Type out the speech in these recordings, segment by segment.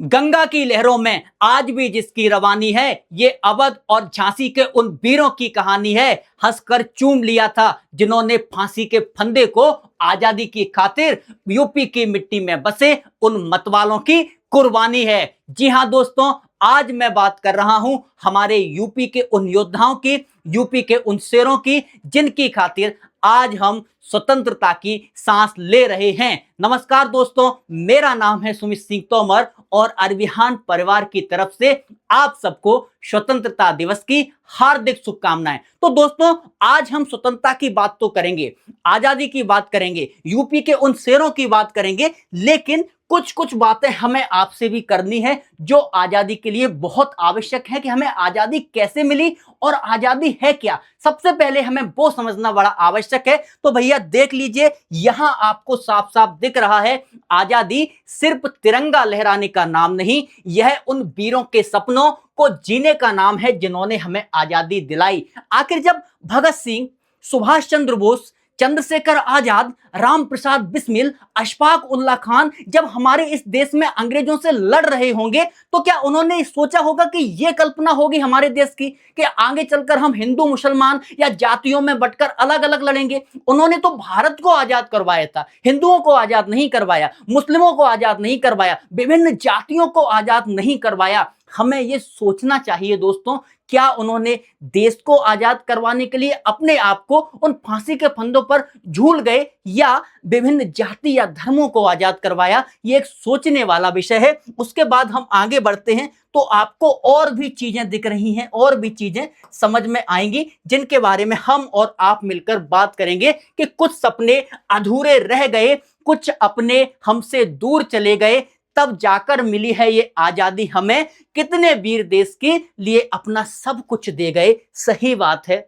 गंगा की लहरों में आज भी जिसकी रवानी है, ये अवध और झांसी के उन वीरों की कहानी है। हंसकर चूम लिया था जिन्होंने फांसी के फंदे को, आजादी की खातिर यूपी की मिट्टी में बसे उन मतवालों की कुर्बानी है। जी हां दोस्तों, आज मैं बात कर रहा हूं हमारे यूपी के उन योद्धाओं की, यूपी के उन शेरों की, जिनकी खातिर आज हम स्वतंत्रता की सांस ले रहे हैं। नमस्कार दोस्तों, मेरा नाम है सुमित सिंह तोमर और अरविहान परिवार की तरफ से आप सबको स्वतंत्रता दिवस की हार्दिक शुभकामनाएं। तो दोस्तों, आज हम स्वतंत्रता की बात तो करेंगे, आजादी की बात करेंगे, यूपी के उन शेरों की बात करेंगे, लेकिन कुछ कुछ बातें हमें आपसे भी करनी है जो आजादी के लिए बहुत आवश्यक है कि हमें आजादी कैसे मिली और आजादी है क्या। सबसे पहले हमें वो समझना बड़ा आवश्यक है। तो भैया देख लीजिए, यहां आपको साफ साफ दिख रहा है, आजादी सिर्फ तिरंगा लहराने का नाम नहीं, यह उन वीरों के सपनों को जीने का नाम है जिन्होंने हमें आजादी दिलाई। आखिर जब भगत सिंह, सुभाष चंद्र बोस, चंद्रशेखर आजाद, राम प्रसाद बिस्मिल, अशफाक उल्लाह खान जब हमारे इस देश में अंग्रेजों से लड़ रहे होंगे, तो क्या उन्होंने सोचा होगा कि यह कल्पना होगी हमारे देश की कि आगे चलकर हम हिंदू मुसलमान या जातियों में बंटकर अलग अलग लड़ेंगे? उन्होंने तो भारत को आजाद करवाया था, हिंदुओं को आजाद नहीं करवाया, मुस्लिमों को आजाद नहीं करवाया, विभिन्न जातियों को आजाद नहीं करवाया। हमें यह सोचना चाहिए दोस्तों, क्या उन्होंने देश को आजाद करवाने के लिए अपने आप को उन फांसी के फंदों पर झूल गए या विभिन्न जाति या धर्मों को आजाद करवाया? ये एक सोचने वाला विषय है। उसके बाद हम आगे बढ़ते हैं तो आपको और भी चीजें दिख रही हैं, और भी चीजें समझ में आएंगी जिनके बारे में हम और आप मिलकर बात करेंगे कि कुछ सपने अधूरे रह गए, कुछ अपने हमसे दूर चले गए, तब जाकर मिली है ये आजादी हमें। कितने वीर देश के लिए अपना सब कुछ दे गए। सही बात है,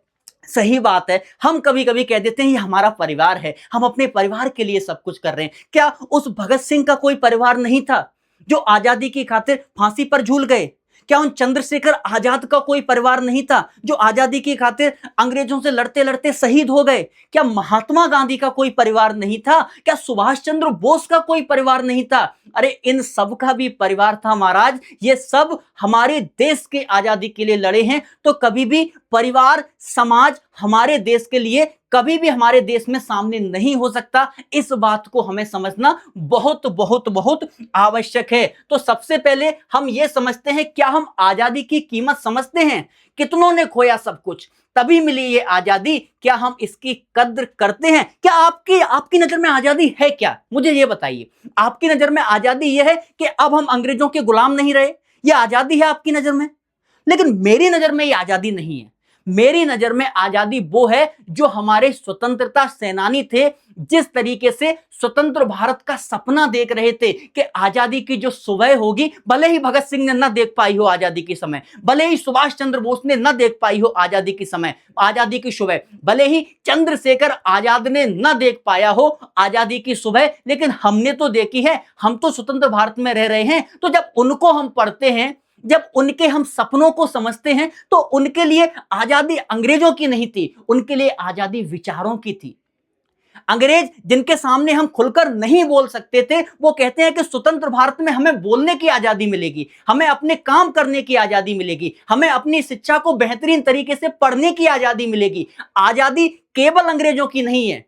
सही बात है। हम कभी कभी कह देते हैं ये हमारा परिवार है, हम अपने परिवार के लिए सब कुछ कर रहे हैं। क्या उस भगत सिंह का कोई परिवार नहीं था जो आजादी की खातिर फांसी पर झूल गए? क्या उन चंद्रशेखर आजाद का कोई परिवार नहीं था जो आजादी की खातिर अंग्रेजों से लड़ते लड़ते शहीद हो गए? क्या महात्मा गांधी का कोई परिवार नहीं था? क्या सुभाष चंद्र बोस का कोई परिवार नहीं था? अरे इन सब का भी परिवार था महाराज। ये सब हमारे देश के आजादी के लिए लड़े हैं। तो कभी भी परिवार, समाज हमारे देश के लिए कभी भी हमारे देश में सामने नहीं हो सकता। इस बात को हमें समझना बहुत बहुत बहुत आवश्यक है। तो सबसे पहले हम ये समझते हैं, क्या हम आजादी की कीमत समझते हैं? कितनों ने खोया सब कुछ, तभी मिली ये आजादी। क्या हम इसकी कद्र करते हैं? क्या आपकी नजर में आजादी है क्या? मुझे ये बताइए, आपकी नजर में आजादी ये है कि अब हम अंग्रेजों के गुलाम नहीं रहे? ये आजादी है आपकी नजर में? लेकिन मेरी नजर में ये आजादी नहीं है। मेरी नजर में आजादी वो है जो हमारे स्वतंत्रता सेनानी थे, जिस तरीके से स्वतंत्र भारत का सपना देख रहे थे कि आजादी की जो सुबह होगी, भले ही भगत सिंह ने न देख पाई हो आजादी के समय, भले ही सुभाष चंद्र बोस ने न देख पाई हो आजादी के समय, आजादी की सुबह, भले ही चंद्रशेखर आजाद ने न देख पाया हो आजादी की सुबह, लेकिन हमने तो देखी है। हम तो स्वतंत्र भारत में रह रहे हैं। तो जब उनको हम पढ़ते हैं, जब उनके हम सपनों को समझते हैं, तो उनके लिए आजादी अंग्रेजों की नहीं थी, उनके लिए आजादी विचारों की थी। अंग्रेज जिनके सामने हम खुलकर नहीं बोल सकते थे, वो कहते हैं कि स्वतंत्र भारत में हमें बोलने की आजादी मिलेगी, हमें अपने काम करने की आजादी मिलेगी, हमें अपनी शिक्षा को बेहतरीन तरीके से पढ़ने की आजादी मिलेगी। आजादी केवल अंग्रेजों की नहीं है।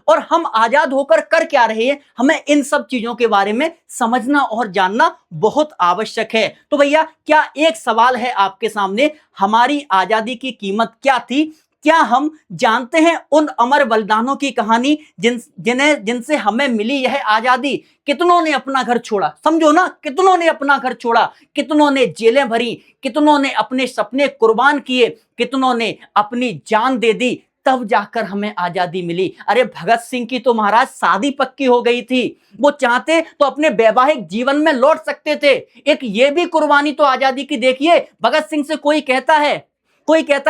और हम आजाद होकर कर क्या रहे हैं, हमें इन सब चीजों के बारे में समझना और जानना बहुत आवश्यक है। तो भैया, क्या एक सवाल है आपके सामने, हमारी आजादी की कीमत क्या थी? क्या हम जानते हैं उन अमर बलिदानों की कहानी जिनसे हमें मिली यह आजादी? कितनों ने अपना घर छोड़ा, समझो ना, कितनों ने अपना घर छोड़ा, कितनों ने जेलें भरी, कितनों ने अपने सपने कुर्बान किए, कितनों ने अपनी जान दे दी, तब जाकर हमें आजादी मिली। अरे भगत सिंह की तो महाराज शादी पक्की हो गई थी, वो चाहते तो अपने वैवाहिक जीवन में लौट सकते थे। एक ये भी कुर्बानी तो आजादी की देखिए। भगत सिंह से कोई कहता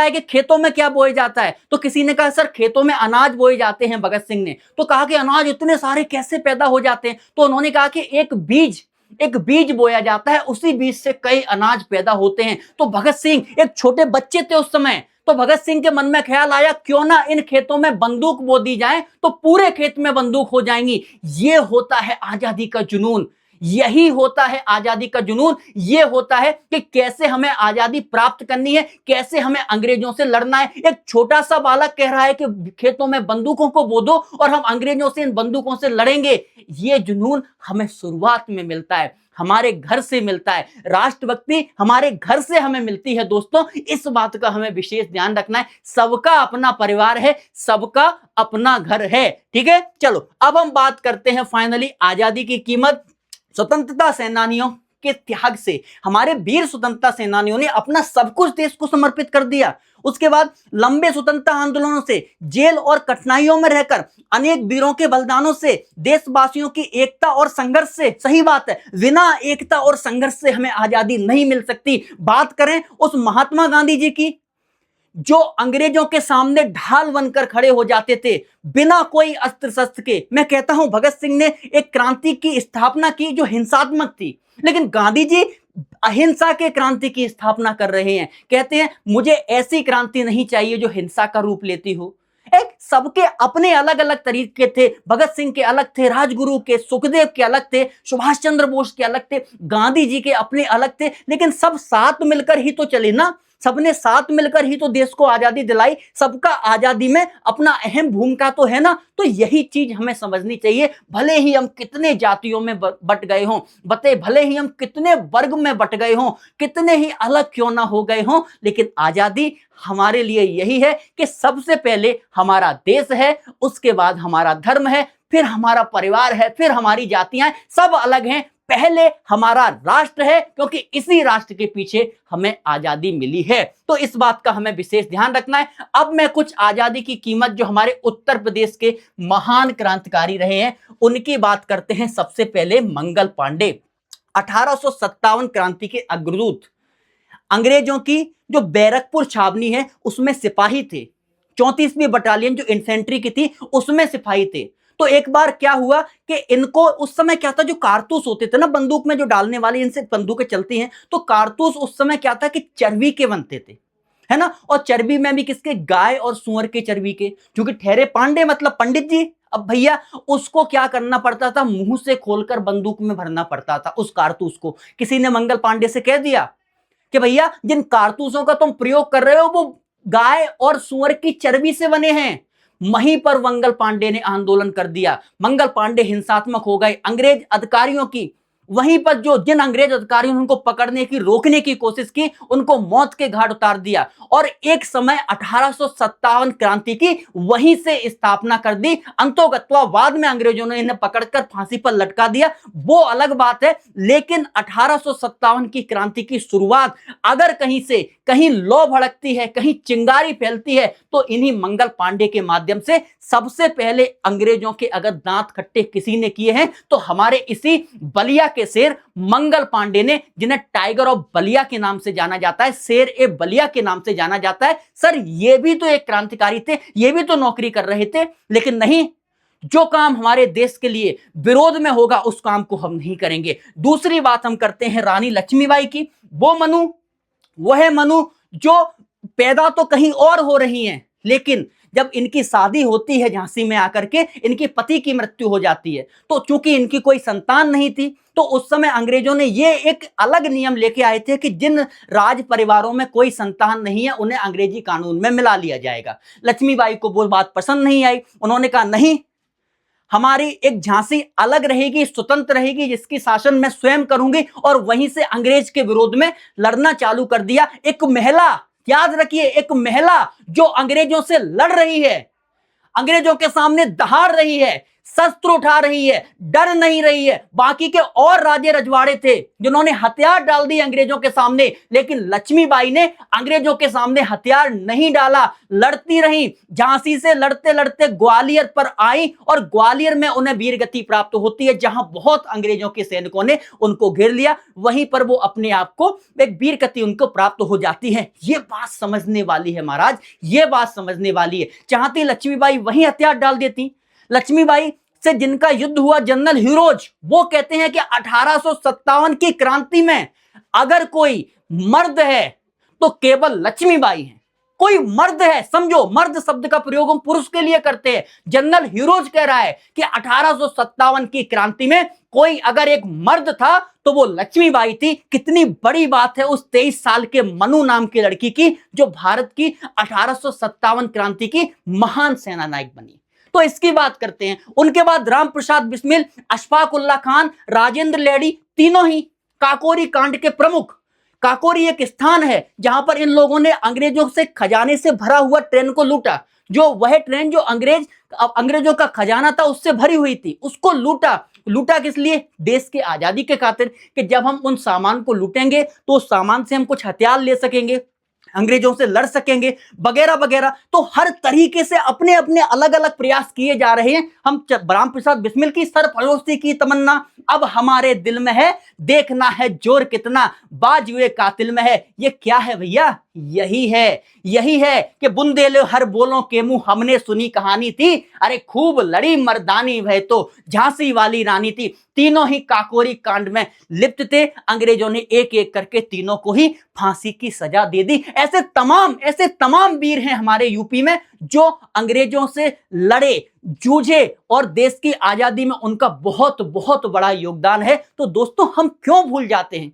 है कि खेतों में क्या बोया जाता है, तो किसी ने कहा सर खेतों में अनाज बोए जाते हैं। भगत सिंह ने तो कहा कि अनाज इतने सारे कैसे पैदा हो जाते हैं? तो उन्होंने कहा कि एक बीज बोया जाता है, उसी बीज से कई अनाज पैदा होते हैं। तो भगत सिंह एक छोटे बच्चे थे उस समय, तो भगत सिंह के मन में ख्याल आया, क्यों ना इन खेतों में बंदूक बो दी जाए, तो पूरे खेत में बंदूक हो जाएंगी। ये होता है आजादी का जुनून। यही होता है आजादी का जुनून। ये होता है कि कैसे हमें आजादी प्राप्त करनी है, कैसे हमें अंग्रेजों से लड़ना है। एक छोटा सा बालक कह रहा है कि खेतों में बंदूकों को बो दो और हम अंग्रेजों से इन बंदूकों से लड़ेंगे। ये जुनून हमें शुरुआत में मिलता है, हमारे घर से मिलता है। राष्ट्रभक्ति हमारे घर से हमें मिलती है दोस्तों, इस बात का हमें विशेष ध्यान रखना है। सबका अपना परिवार है, सबका अपना घर है। ठीक है, चलो अब हम बात करते हैं फाइनली आजादी की कीमत। स्वतंत्रता सेनानियों के त्याग से, हमारे वीर स्वतंत्रता सेनानियों ने अपना सब कुछ देश को समर्पित कर दिया। उसके बाद लंबे स्वतंत्रता आंदोलनों से, जेल और कठिनाइयों में रहकर, अनेक वीरों के बलिदानों से, देशवासियों की एकता और संघर्ष से, सही बात है, बिना एकता और संघर्ष से हमें आजादी नहीं मिल सकती। बात करें उस महात्मा गांधी जी की, जो अंग्रेजों के सामने ढाल बनकर खड़े हो जाते थे बिना कोई अस्त्र शस्त्र के। मैं कहता हूं भगत सिंह ने एक क्रांति की स्थापना की जो हिंसात्मक थी, लेकिन गांधी जी अहिंसा के क्रांति की स्थापना कर रहे हैं। कहते हैं मुझे ऐसी क्रांति नहीं चाहिए जो हिंसा का रूप लेती हो। एक सबके अपने अलग अलग तरीके थे। भगत सिंह के अलग थे, राजगुरु के, सुखदेव के अलग थे, सुभाष चंद्र बोस के अलग थे, गांधी जी के अपने अलग थे, लेकिन सब साथ मिलकर ही तो चले ना। सबने साथ मिलकर ही तो देश को आजादी दिलाई। सबका आजादी में अपना अहम भूमिका तो है ना। तो यही चीज हमें समझनी चाहिए। भले ही हम कितने जातियों में बट गए हों, भले ही हम कितने वर्ग में बट गए हों, कितने ही अलग क्यों ना हो गए हों, लेकिन आजादी हमारे लिए यही है कि सबसे पहले हमारा देश है, उसके बाद हमारा धर्म है, फिर हमारा परिवार है, फिर हमारी जातियां, सब अलग हैं, पहले हमारा राष्ट्र है, क्योंकि इसी राष्ट्र के पीछे हमें आजादी मिली है। तो इस बात का हमें विशेष ध्यान रखना है। अब मैं कुछ आजादी की कीमत जो हमारे उत्तर प्रदेश के महान क्रांतिकारी रहे हैं उनकी बात करते हैं। सबसे पहले मंगल पांडे, 1857 क्रांति के अग्रदूत। अंग्रेजों की जो बैरकपुर छावनी है उसमें सिपाही थे। 34वीं बटालियन जो इन्फेंट्री की थी उसमें सिपाही थे। तो एक बार क्या हुआ कि इनको उस समय क्या था, जो कारतूस होते थे ना बंदूक में जो डालने वाले, इनसे बंदूकें चलती हैं, तो कारतूस उस समय क्या था कि चर्बी के बनते थे, है ना। और चर्बी में भी किसके, गाय और सुअर के चर्बी के, क्योंकि ठहरे पांडे मतलब पंडित जी। अब भैया उसको क्या करना पड़ता था, मुंह से खोलकर बंदूक में भरना पड़ता था उस कारतूस को। किसी ने मंगल पांडे से कह दिया कि भैया जिन कारतूसों का तुम प्रयोग कर रहे हो वो गाय और सुअर की चर्बी से बने हैं। वहीं पर मंगल पांडे ने आंदोलन कर दिया। मंगल पांडे हिंसात्मक हो गए। अंग्रेज अधिकारियों की वहीं पर जो जिन अंग्रेज अधिकारियों ने उनको पकड़ने की, रोकने की कोशिश की, उनको मौत के घाट उतार दिया। और एक समय 1857 क्रांति की वहीं से स्थापना कर दी। अंतोगत्वा बाद में अंग्रेजों ने इन्हें पकड़कर फांसी पर लटका दिया, वो अलग बात है। लेकिन 1857 की क्रांति की शुरुआत अगर कहीं से कहीं लौ भड़कती है, कहीं चिंगारी फैलती है, तो इन्हीं मंगल पांडे के माध्यम से सबसे पहले अंग्रेजों के अगर दांत खट्टे किसी ने किए हैं तो हमारे इसी बलिया के शेर मंगल पांडे ने, जिन्हें टाइगर ऑफ बलिया के नाम से जाना जाता है, शेर ए बलिया के नाम से जाना जाता है। सर ये भी तो एक क्रांतिकारी थे, ये भी तो नौकरी कर रहे थे, लेकिन नहीं, जो काम हमारे देश के लिए विरोध में होगा उस काम को हम नहीं करेंगे। दूसरी बात हम करते हैं रानी लक्ष्मीबाई की। वो है मनु जो पैदा तो कहीं और हो रही हैं, लेकिन जब इनकी शादी होती है झांसी में आकर के, इनके पति की मृत्यु हो जाती है। तो चूंकि इनकी कोई संतान नहीं थी, तो उस समय अंग्रेजों ने ये एक अलग नियम लेके आए थे कि जिन राज परिवारों में कोई संतान नहीं है उन्हें अंग्रेजी कानून में मिला लिया जाएगा। लक्ष्मीबाई को वो बात पसंद नहीं आई। उन्होंने कहा नहीं, हमारी एक झांसी अलग रहेगी, स्वतंत्र रहेगी, जिसकी शासन मैं स्वयं करूंगी। और वहीं से अंग्रेज के विरोध में लड़ना चालू कर दिया। एक महिला, याद रखिए, एक महिला जो अंग्रेजों से लड़ रही है, अंग्रेजों के सामने दहाड़ रही है, शस्त्र उठा रही है, डर नहीं रही है। बाकी के और राजे रजवाड़े थे जिन्होंने हथियार डाल दिए अंग्रेजों के सामने, लेकिन लक्ष्मीबाई ने अंग्रेजों के सामने हथियार नहीं डाला, लड़ती रही। झांसी से लड़ते लड़ते ग्वालियर पर आई और ग्वालियर में उन्हें वीरगति प्राप्त होती है, जहां बहुत अंग्रेजों के सैनिकों ने उनको घेर लिया। वहीं पर वो अपने आप को एक वीरगति उनको प्राप्त हो जाती है। ये बात समझने वाली है महाराज, ये बात समझने वाली है। चाहती लक्ष्मीबाई वहीं हथियार डाल देती। लक्ष्मीबाई से जिनका युद्ध हुआ जनरल हीरोज, वो कहते हैं कि 1857 की क्रांति में अगर कोई मर्द है तो केवल लक्ष्मीबाई है। कोई मर्द है, समझो मर्द शब्द का प्रयोग हम पुरुष के लिए करते हैं। जनरल हीरोज कह रहा है कि 1857 की क्रांति में कोई अगर एक मर्द था तो वो लक्ष्मीबाई थी। कितनी बड़ी बात है उस 23 साल के मनु नाम की लड़की की, जो भारत की 1857 क्रांति की महान सेना नायक बनी। तो इसकी बात करते हैं। उनके बाद राम प्रसाद बिस्मिल, अशफाक उल्लाह खान, राजेंद्र लेडी, तीनों ही काकोरी कांड के प्रमुख। काकोरी एक स्थान है जहां पर इन लोगों ने अंग्रेजों से खजाने से भरा हुआ ट्रेन को लूटा। जो वह ट्रेन जो अंग्रेजों का खजाना था उससे भरी हुई थी, उसको लूटा किस लिए? देश की आजादी के खातिर, कि जब हम उन सामान को लूटेंगे तो उस सामान से हम कुछ हथियार ले सकेंगे, अंग्रेजों से लड़ सकेंगे, वगैरह वगैरह। तो हर तरीके से अपने अपने अलग अलग प्रयास किए जा रहे हैं। हम राम प्रसाद बिस्मिल की सरफरोशी की तमन्ना अब हमारे दिल में है, देखना है जोर कितना बाजुए कातिल में है। ये क्या है भैया? यही है कि बुंदेले हर बोलों के मुंह हमने सुनी कहानी थी। अरे खूब लड़ी मर्दानी, वह तो झांसी वाली रानी थी। तीनों ही काकोरी कांड में लिप्त थे। अंग्रेजों ने एक एक करके तीनों को ही फांसी की सजा दे दी। ऐसे तमाम वीर हैं हमारे यूपी में जो अंग्रेजों से लड़े, जूझे और देश की आजादी में उनका बहुत बहुत बड़ा योगदान है। तो दोस्तों हम क्यों भूल जाते हैं?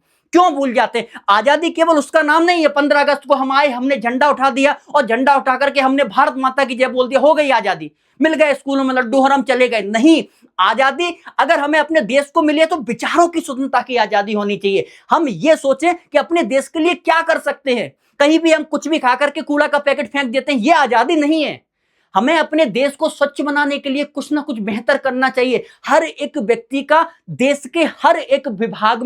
आजादी केवल उसका नाम नहीं है। 15 अगस्त को हम आए, हमने झंडा उठा दिया और झंडा उठा करके हमने भारत माता की जय बोल दिया, हो गई आजादी, मिल गए स्कूलों में लड्डू और हम चले गए। नहीं, आजादी अगर हमें अपने देश को मिली है तो विचारों की स्वतंत्रता की आजादी होनी चाहिए। हम ये सोचें कि अपने देश के लिए क्या कर सकते हैं। कहीं भी हम कुछ भी खा करके कूड़ा का पैकेट फेंक देते हैं, ये आजादी नहीं है। हमें अपने देश को स्वच्छ बनाने के लिए कुछ ना कुछ बेहतर करना चाहिए। हर एक व्यक्ति का देश के हर एक भाग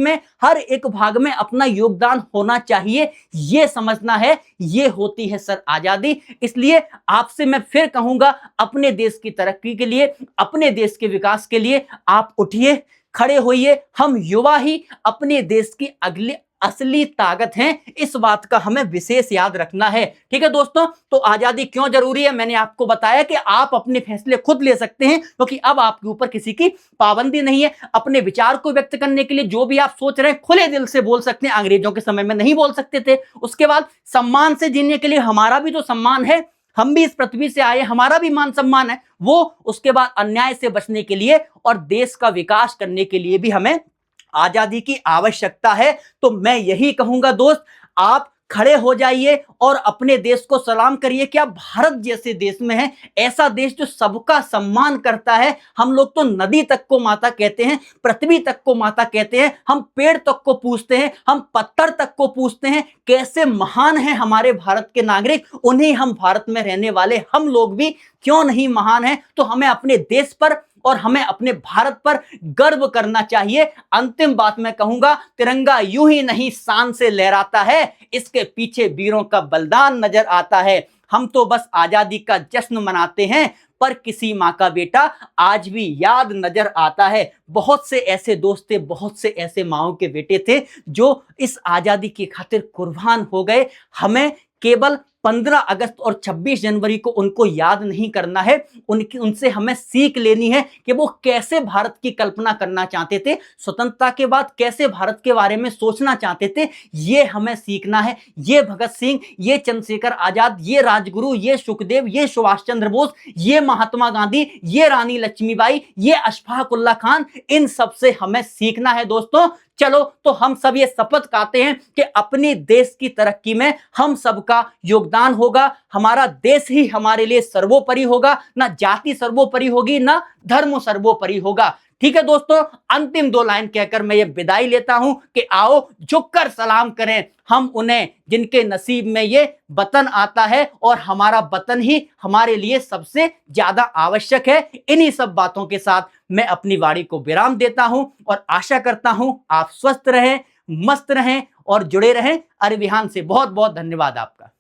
में अपना योगदान होना चाहिए। ये समझना है, ये होती है सर आजादी। इसलिए आपसे मैं फिर कहूंगा, अपने देश की तरक्की के लिए, अपने देश के विकास के लिए आप उठिए, खड़े होइए। हम युवा ही अपने देश की असली ताकत हैं, इस बात का हमें विशेष याद रखना है। ठीक है दोस्तों, तो आजादी क्यों जरूरी है मैंने आपको बताया कि आप अपने फैसले खुद ले सकते हैं, क्योंकि अब आपके ऊपर किसी की पाबंदी नहीं है। अपने विचार को व्यक्त करने के लिए जो भी आप सोच रहे हैं खुले दिल से बोल सकते हैं। अंग्रेजों के समय में नहीं बोल सकते थे। उसके बाद सम्मान से जीने के लिए हमारा भी तो सम्मान है, हम भी इस पृथ्वी से आए, हमारा भी मान सम्मान है वो। उसके बाद अन्याय से बचने के लिए और देश का विकास करने के लिए भी हमें आजादी की आवश्यकता है। तो मैं यही कहूंगा दोस्त, आप खड़े हो जाइए और अपने देश को सलाम करिए कि आप भारत जैसे देश में हैं, ऐसा देश जो सबका सम्मान करता है। हम लोग तो नदी तक को माता कहते हैं, पृथ्वी तक को माता कहते हैं, हम पेड़ तक को पूजते हैं, हम पत्थर तक को पूजते हैं। कैसे महान हैं हमारे भारत के नागरिक, उन्हीं हम भारत में रहने वाले हम लोग भी क्यों नहीं महान हैं। तो हमें अपने देश पर और हमें अपने भारत पर गर्व करना चाहिए। अंतिम बात मैं कहूंगा, तिरंगा यूं ही नहीं शान से लहराता है, इसके पीछे वीरों का बलिदान नजर आता है। हम तो बस आजादी का जश्न मनाते हैं, पर किसी माँ का बेटा आज भी याद नजर आता है। बहुत से ऐसे दोस्त थे, बहुत से ऐसे माओ के बेटे थे जो इस आजादी की खातिर कुर्बान हो गए। हमें केवल 15 अगस्त और 26 जनवरी को उनको याद नहीं करना है, उनसे हमें सीख लेनी है कि वो कैसे भारत की कल्पना करना चाहते थे, स्वतंत्रता के बाद कैसे भारत के बारे में सोचना चाहते थे। ये हमें सीखना है। ये भगत सिंह, ये चंद्रशेखर आजाद, ये राजगुरु, ये सुखदेव, ये सुभाष चंद्र बोस, ये महात्मा गांधी, ये रानी लक्ष्मीबाई, ये अशफाक उल्लाह खान, इन सब से हमें सीखना है दोस्तों। चलो तो हम सब ये शपथ खाते हैं कि अपने देश की तरक्की में हम सबका योगदान होगा। हमारा देश ही हमारे लिए सर्वोपरि होगा, ना जाति सर्वोपरि होगी, ना धर्म सर्वोपरि होगा। ठीक है दोस्तों, अंतिम 2 लाइन कहकर मैं ये विदाई लेता हूं कि आओ झुककर सलाम करें हम उन्हें जिनके नसीब में ये वतन आता है, और हमारा वतन ही हमारे लिए सबसे ज्यादा आवश्यक है। इन्हीं सब बातों के साथ मैं अपनी वाणी को विराम देता हूं और आशा करता हूं आप स्वस्थ रहें, मस्त रहें और जुड़े रहें। अरे विहान से बहुत बहुत धन्यवाद आपका।